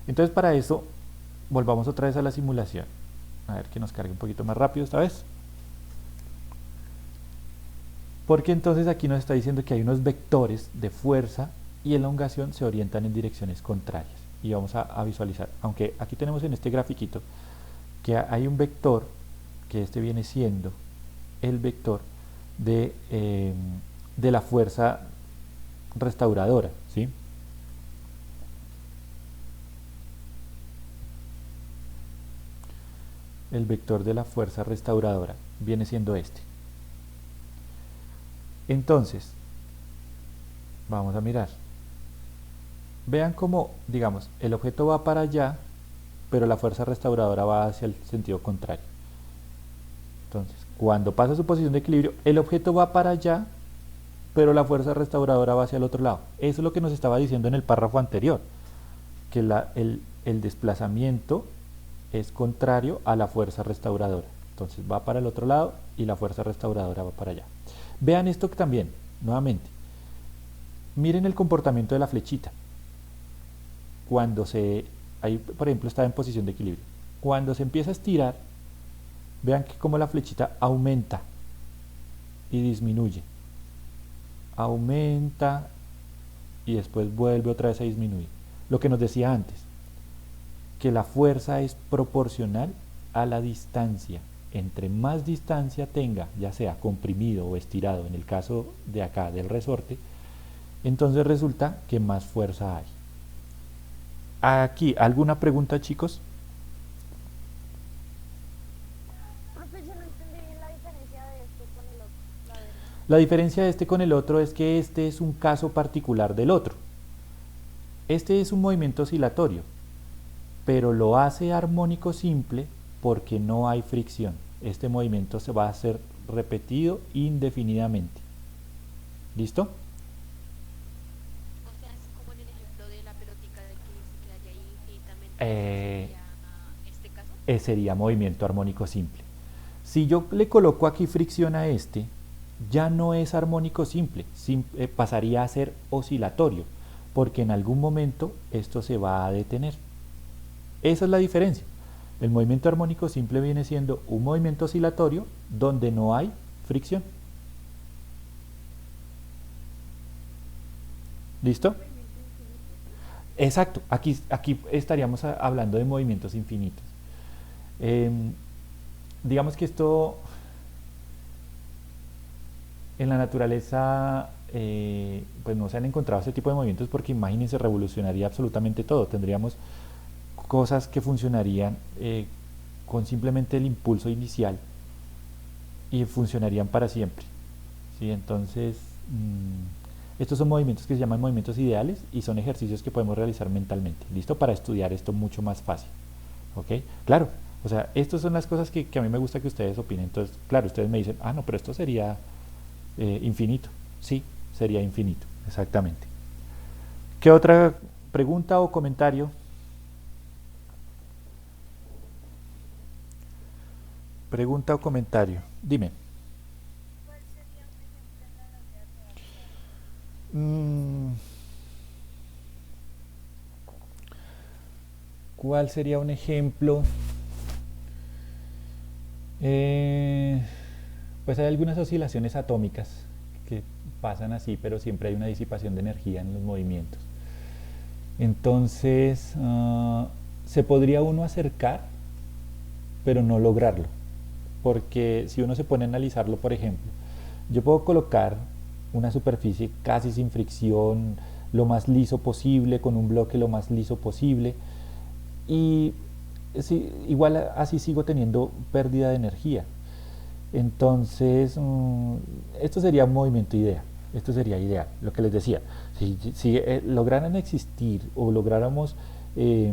Entonces, para eso, volvamos otra vez a la simulación. A ver que nos cargue un poquito más rápido esta vez. Porque entonces aquí nos está diciendo que hay unos vectores de fuerza y elongación se orientan en direcciones contrarias. Y vamos a visualizar, aunque aquí tenemos en este grafiquito que hay un vector, que este viene siendo el vector de la fuerza restauradora, ¿sí? El vector de la fuerza restauradora viene siendo este. Entonces, vamos a mirar. Vean cómo, digamos, el objeto va para allá, pero la fuerza restauradora va hacia el sentido contrario. Entonces, cuando pasa su posición de equilibrio, el objeto va para allá, pero la fuerza restauradora va hacia el otro lado. Eso es lo que nos estaba diciendo en el párrafo anterior, que el desplazamiento es contrario a la fuerza restauradora. Entonces va para el otro lado y la fuerza restauradora va para allá. Vean esto también, nuevamente. Miren el comportamiento de la flechita. Cuando ahí por ejemplo está en posición de equilibrio. Cuando se empieza a estirar, vean que como la flechita aumenta y disminuye. Aumenta y después vuelve otra vez a disminuir. Lo que nos decía antes, que la fuerza es proporcional a la distancia. Entre más distancia tenga, ya sea comprimido o estirado, en el caso de acá del resorte, entonces resulta que más fuerza hay. Aquí, ¿alguna pregunta, chicos? Profe, yo no entendí bien la diferencia de este con el otro, la verdad. La diferencia de este con el otro es que este es un caso particular del otro. Este es un movimiento oscilatorio, pero lo hace armónico simple porque no hay fricción. Este movimiento se va a hacer repetido indefinidamente. ¿Listo? O sea, es como en el ejemplo de la pelotica de que se quedaría ahí infinitamente. Eh, ¿Sería este caso? Sería movimiento armónico simple. Si yo le coloco aquí fricción a este, ya no es armónico simple, pasaría a ser oscilatorio, porque en algún momento esto se va a detener. Esa es la diferencia. El movimiento armónico simple viene siendo un movimiento oscilatorio donde no hay fricción. ¿Listo? Exacto, aquí estaríamos hablando de movimientos infinitos. Digamos que esto en la naturaleza pues no se han encontrado este tipo de movimientos porque imagínense, revolucionaría absolutamente todo. Tendríamos cosas que funcionarían con simplemente el impulso inicial y funcionarían para siempre, ¿sí? Entonces estos son movimientos que se llaman movimientos ideales y son ejercicios que podemos realizar mentalmente, ¿listo? Para estudiar esto mucho más fácil, ¿ok? Claro, o sea, estas son las cosas que a mí me gusta que ustedes opinen. Entonces, claro, ustedes me dicen, ah, no, pero esto sería infinito. Sí, sería infinito, exactamente. ¿Qué otra pregunta o comentario? Pregunta o comentario. Dime. ¿Cuál sería un ejemplo en la vida real? ¿Cuál sería un ejemplo? Pues hay algunas oscilaciones atómicas que pasan así, pero siempre hay una disipación de energía en los movimientos. Entonces, se podría uno acercar, pero no lograrlo. Porque si uno se pone a analizarlo, por ejemplo, yo puedo colocar una superficie casi sin fricción, lo más liso posible, con un bloque lo más liso posible, y sí, igual así sigo teniendo pérdida de energía. Entonces, esto sería un movimiento ideal. Esto sería ideal, lo que les decía. Si lograran existir o lográramos eh,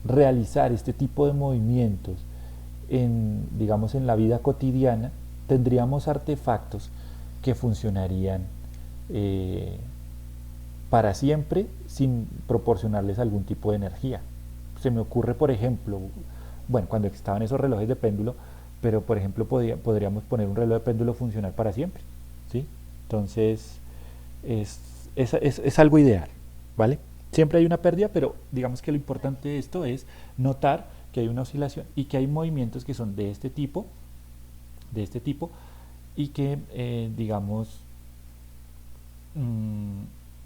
realizar este tipo de movimientos en, digamos, en la vida cotidiana, tendríamos artefactos que funcionarían eh, para siempre sin proporcionarles algún tipo de energía. Se me ocurre, por ejemplo, bueno, cuando estaban esos relojes de péndulo, pero por ejemplo podríamos poner un reloj de péndulo funcional para siempre, ¿sí? Entonces, es, es algo ideal, ¿vale? Siempre hay una pérdida, pero digamos que lo importante de esto es notar que hay una oscilación y que hay movimientos que son de este tipo, y que, digamos,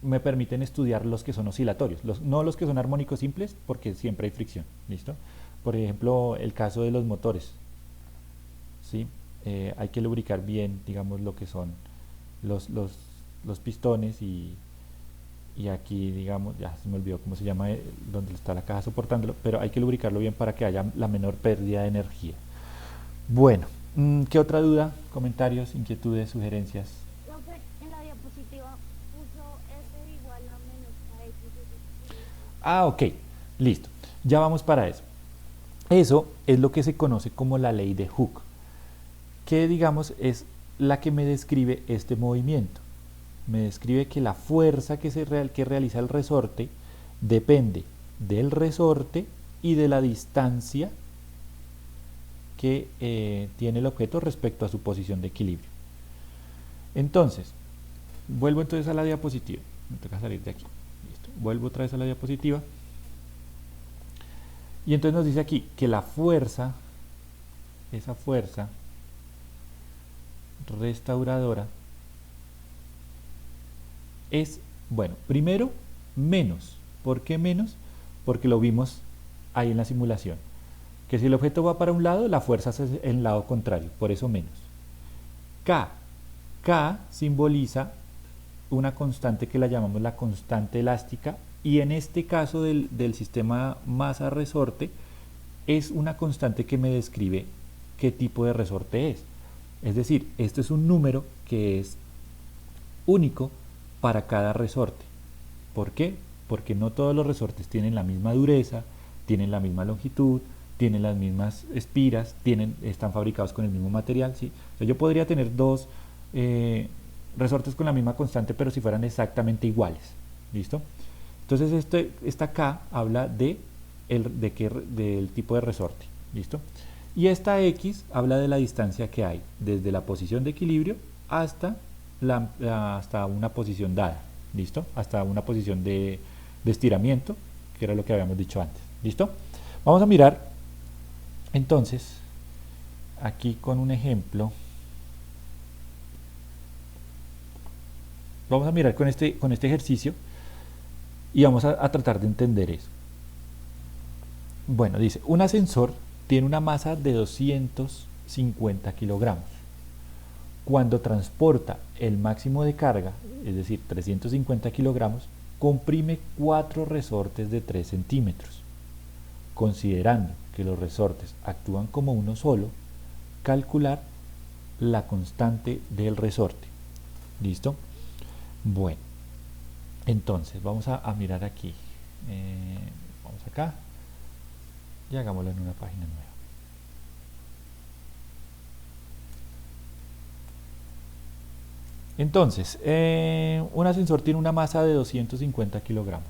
me permiten estudiar los que son oscilatorios, no los que son armónicos simples, porque siempre hay fricción, ¿listo? Por ejemplo, el caso de los motores, ¿sí? Hay que lubricar bien, digamos, lo que son los, los, los pistones y aquí, digamos, ya se me olvidó cómo se llama, donde está la caja soportándolo, pero hay que lubricarlo bien para que haya la menor pérdida de energía. Bueno, ¿qué otra duda, comentarios, inquietudes, sugerencias? Profe, en la diapositiva puso S igual a menos KX, ¿eso qué quiere decir? Ah, ok, listo. Ya vamos para eso. Eso es lo que se conoce como la ley de Hooke, que digamos es la que me describe este movimiento. Me describe que la fuerza que realiza el resorte depende del resorte y de la distancia que tiene el objeto respecto a su posición de equilibrio. Entonces, vuelvo entonces a la diapositiva. Me toca salir de aquí. Listo. Vuelvo otra vez a la diapositiva. Y entonces nos dice aquí que la fuerza, esa fuerza restauradora, es, bueno, primero, menos. ¿Por qué menos? Porque lo vimos ahí en la simulación. Que si el objeto va para un lado, la fuerza es en el lado contrario, por eso menos. K. K simboliza una constante que la llamamos la constante elástica, y en este caso del sistema masa-resorte es una constante que me describe qué tipo de resorte es. Es decir, esto es un número que es único para cada resorte. ¿Por qué? Porque no todos los resortes tienen la misma dureza, tienen la misma longitud, tienen las mismas espiras, están fabricados con el mismo material, ¿sí? O sea, yo podría tener dos resortes con la misma constante, pero si fueran exactamente iguales, ¿listo? Entonces esta K habla del tipo de resorte, ¿listo? Y esta X habla de la distancia que hay desde la posición de equilibrio hasta, hasta una posición dada, ¿listo? Hasta una posición de estiramiento, que era lo que habíamos dicho antes, ¿listo? Vamos a mirar entonces aquí con un ejemplo. Vamos a mirar con este ejercicio y vamos a tratar de entender eso. Bueno, dice, un ascensor tiene una masa de 250 kilogramos. Cuando transporta el máximo de carga, es decir, 350 kilogramos, comprime 4 resortes de 3 centímetros. Considerando que los resortes actúan como uno solo, calcular la constante del resorte. ¿Listo? Bueno, entonces vamos a mirar aquí. Vamos acá y hagámoslo en una página nueva. Entonces, un ascensor tiene una masa de 250 kilogramos.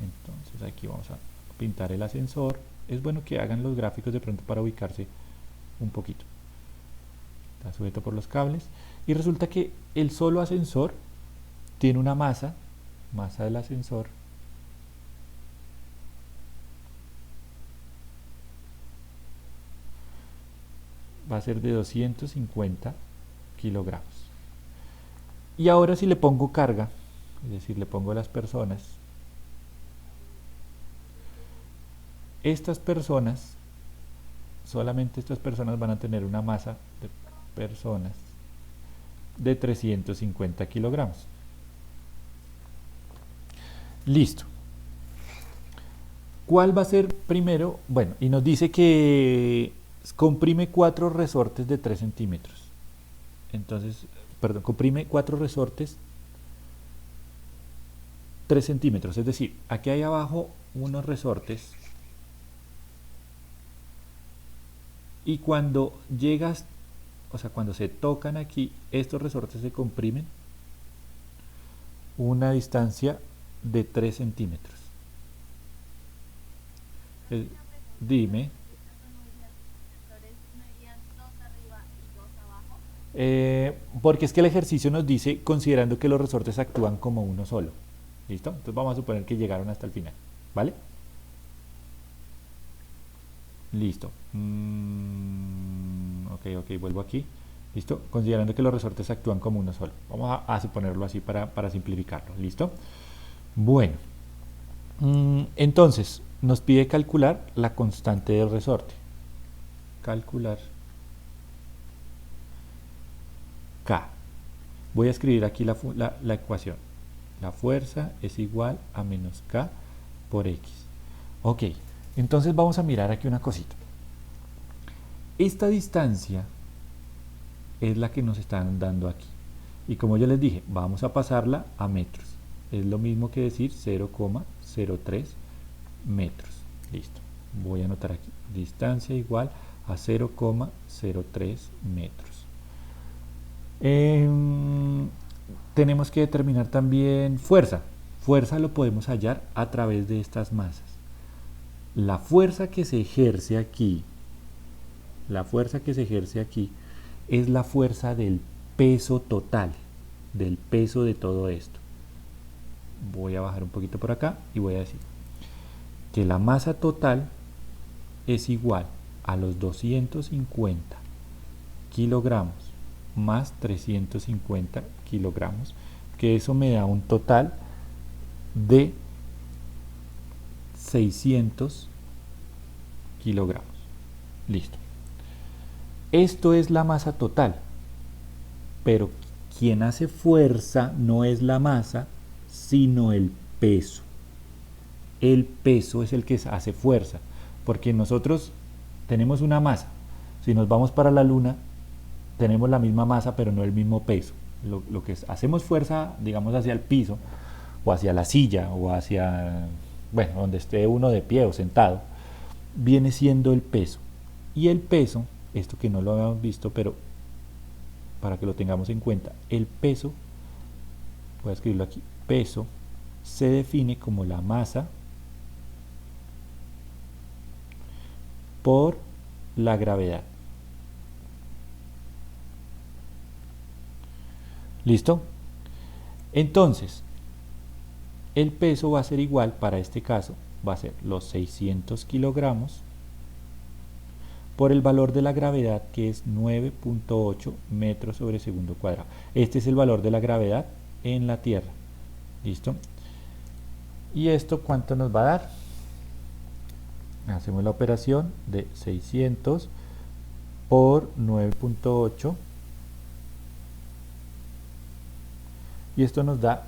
Entonces aquí vamos a pintar el ascensor. Es bueno que hagan los gráficos de pronto para ubicarse un poquito. Está sujeto por los cables. Y resulta que el solo ascensor tiene una masa del ascensor, va a ser de 250 kilogramos. Y ahora si le pongo carga, es decir, le pongo las personas, solamente estas personas van a tener una masa de personas de 350 kilogramos. Listo. ¿Cuál va a ser primero? Bueno, y nos dice que comprime 4 resortes de 3 centímetros. Entonces, perdón, comprime 4 resortes 3 centímetros. Es decir, aquí hay abajo unos resortes. Y cuando llegas, o sea, cuando se tocan aquí, estos resortes se comprimen una distancia de 3 centímetros. Una pregunta, Dime. en ese caso no irían sensores, no irían dos arriba y dos abajo. Porque es que el ejercicio nos dice considerando que los resortes actúan como uno solo. ¿Listo? Entonces vamos a suponer que llegaron hasta el final. ¿Vale? Listo. Ok, vuelvo aquí. ¿Listo? Considerando que los resortes actúan como uno solo. Vamos a suponerlo así para simplificarlo. ¿Listo? Bueno. Entonces, nos pide calcular la constante del resorte. Calcular K. Voy a escribir aquí la ecuación. La fuerza es igual a menos K por X. Ok, entonces vamos a mirar aquí una cosita. Esta distancia es la que nos están dando aquí. Y como yo les dije, vamos a pasarla a metros. Es lo mismo que decir 0,03 metros. Listo. Voy a anotar aquí. Distancia igual a 0,03 metros. Tenemos que determinar también fuerza. Fuerza lo podemos hallar a través de estas masas. La fuerza que se ejerce aquí, es la fuerza del peso total, del peso de todo esto. Voy a bajar un poquito por acá y voy a decir que la masa total es igual a los 250 kilogramos más 350 kilogramos, que eso me da un total de 600 kilogramos. Listo. Esto es la masa total, pero quien hace fuerza no es la masa, sino el peso. El peso es el que hace fuerza, porque nosotros tenemos una masa. Si nos vamos para la luna, tenemos la misma masa, pero no el mismo peso. Lo que hacemos fuerza, digamos, hacia el piso, o hacia la silla, o hacia, bueno, donde esté uno de pie o sentado, viene siendo el peso. Y el peso, esto que no lo habíamos visto, pero para que lo tengamos en cuenta, el peso, voy a escribirlo aquí, peso, se define como la masa por la gravedad. ¿Listo? Entonces, el peso va a ser igual, para este caso, va a ser los 600 kilogramos por el valor de la gravedad, que es 9.8 metros sobre segundo cuadrado. Este es el valor de la gravedad en la Tierra. ¿Listo? ¿Y esto cuánto nos va a dar? Hacemos la operación de 600 por 9.8 y esto nos da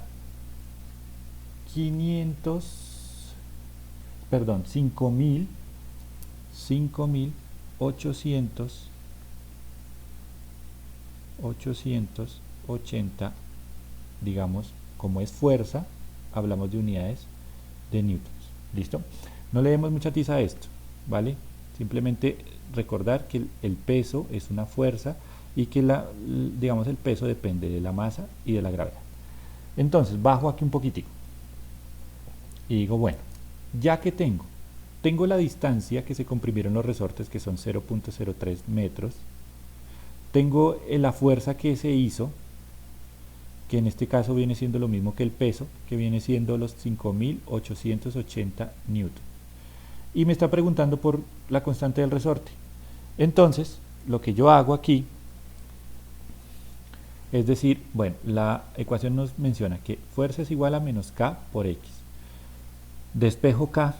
5.880, digamos, como es fuerza, hablamos de unidades de newtons. ¿Listo? No le demos mucha tiza a esto, ¿vale? Simplemente recordar que el peso es una fuerza y que digamos, el peso depende de la masa y de la gravedad. Entonces, bajo aquí un poquitico y digo, bueno, ya que tengo la distancia que se comprimieron los resortes, que son 0.03 metros, tengo la fuerza que se hizo, que en este caso viene siendo lo mismo que el peso, que viene siendo los 5.880 newton. Y me está preguntando por la constante del resorte. Entonces, lo que yo hago aquí es decir, bueno, la ecuación nos menciona que fuerza es igual a menos K por X. Despejo K,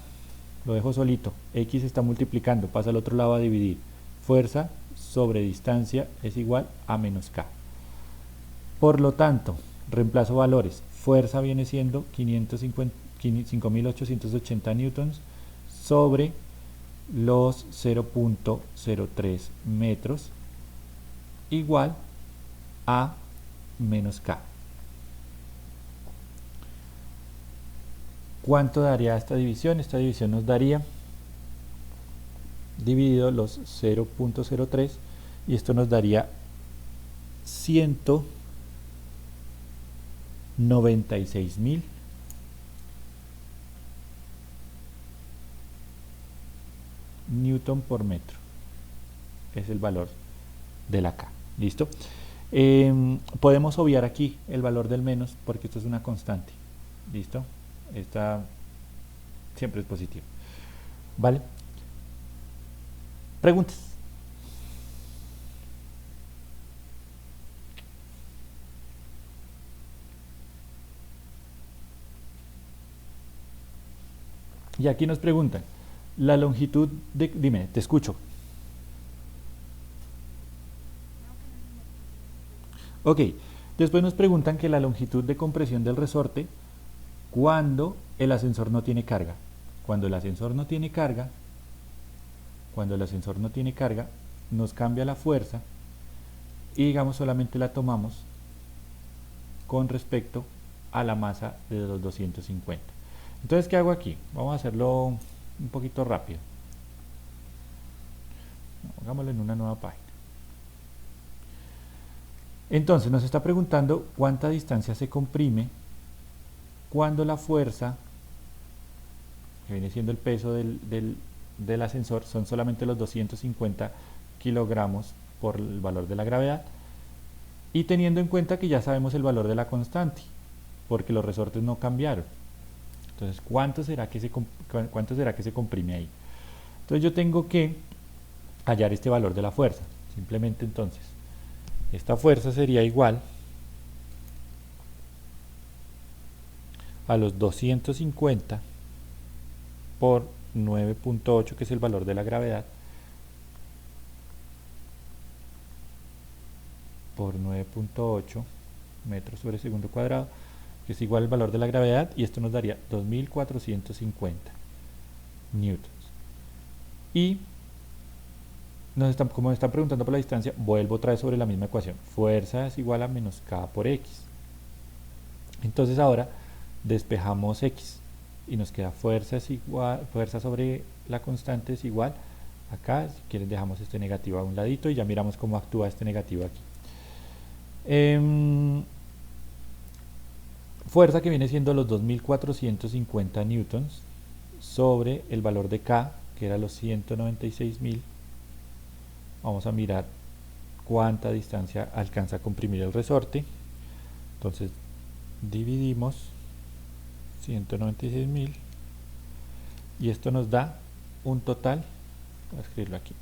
lo dejo solito, X está multiplicando, pasa al otro lado a dividir. Fuerza sobre distancia es igual a menos K. Por lo tanto, reemplazo valores. Fuerza viene siendo 5.880 newtons sobre los 0.03 metros igual a menos K. ¿Cuánto daría esta división? Esta división nos daría dividido los 0.03 y esto nos daría 196.000 newton por metro. Es el valor de la K. ¿Listo? Podemos obviar aquí el valor del menos porque esto es una constante. ¿Listo? Esta siempre es positivo. ¿Vale? ¿Preguntas? Y aquí nos preguntan, la longitud de... Dime, te escucho. Ok, después nos preguntan que la longitud de compresión del resorte cuando el ascensor no tiene carga. Cuando el ascensor no tiene carga, nos cambia la fuerza y digamos solamente la tomamos con respecto a la masa de los 250. Entonces, ¿qué hago aquí? Vamos a hacerlo un poquito rápido. Hagámoslo en una nueva página. Entonces, nos está preguntando cuánta distancia se comprime cuando la fuerza, que viene siendo el peso del ascensor, son solamente los 250 kilogramos por el valor de la gravedad, y teniendo en cuenta que ya sabemos el valor de la constante, porque los resortes no cambiaron. Entonces, ¿cuánto será que se comprime ahí? Entonces yo tengo que hallar este valor de la fuerza. Simplemente entonces, esta fuerza sería igual a los 250 por 9.8, que es el valor de la gravedad, por 9.8 metros sobre segundo cuadrado, que es igual al valor de la gravedad, y esto nos daría 2450 newtons. Y como nos están preguntando por la distancia, vuelvo otra vez sobre la misma ecuación. Fuerza es igual a menos K por X. Entonces ahora despejamos X y nos queda fuerza sobre la constante es igual. Acá, si quieren, dejamos este negativo a un ladito y ya miramos cómo actúa este negativo aquí. Fuerza que viene siendo los 2450 newtons sobre el valor de K, que era los 196.000. Vamos a mirar cuánta distancia alcanza a comprimir el resorte. Entonces dividimos 196.000 y esto nos da un total, voy a escribirlo aquí,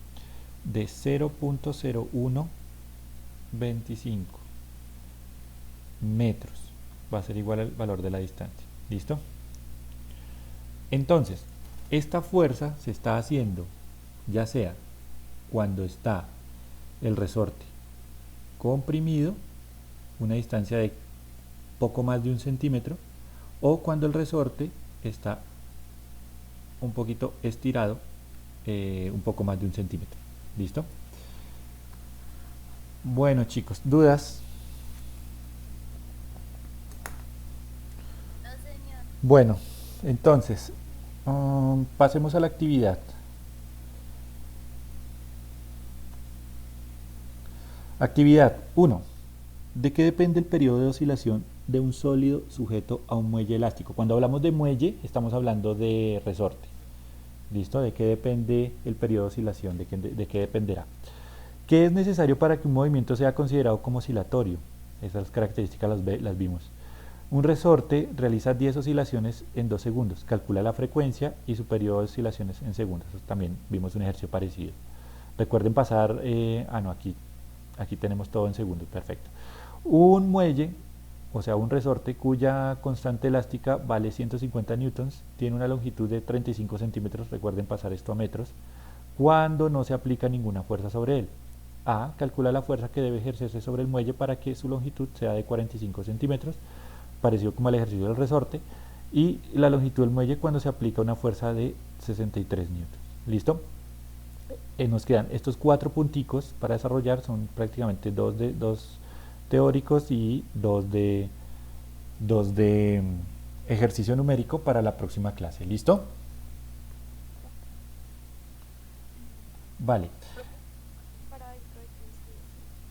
de 0.0125 metros. Va a ser igual al valor de la distancia. ¿Listo? Entonces, esta fuerza se está haciendo ya sea cuando está el resorte comprimido, una distancia de poco más de 1 centímetro, o cuando el resorte está un poquito estirado, un poco más de 1 centímetro. ¿Listo? Bueno, chicos, ¿dudas? No, señor. Bueno, entonces, pasemos a la actividad. Actividad 1. ¿De qué depende el periodo de oscilación de un sólido sujeto a un muelle elástico? Cuando hablamos de muelle, estamos hablando de resorte. ¿Listo? ¿De qué depende el periodo de oscilación? ¿De qué dependerá? ¿Qué es necesario para que un movimiento sea considerado como oscilatorio? Esas características las vimos. Un resorte realiza 10 oscilaciones en 2 segundos. Calcula la frecuencia y su periodo de oscilaciones en segundos. También vimos un ejercicio parecido. Recuerden pasar... aquí tenemos todo en segundos. Perfecto. Un muelle, o sea un resorte cuya constante elástica vale 150 newtons, tiene una longitud de 35 centímetros. Recuerden pasar esto a metros. Cuando no se aplica ninguna fuerza sobre él. A. Calcula la fuerza que debe ejercerse sobre el muelle para que su longitud sea de 45 centímetros. Parecido como el ejercicio del resorte. y la longitud del muelle cuando se aplica una fuerza de 63 newtons. ¿Listo? Nos quedan estos 4 punticos para desarrollar, son prácticamente dos teóricos y dos de ejercicio numérico para la próxima clase. ¿Listo? Vale.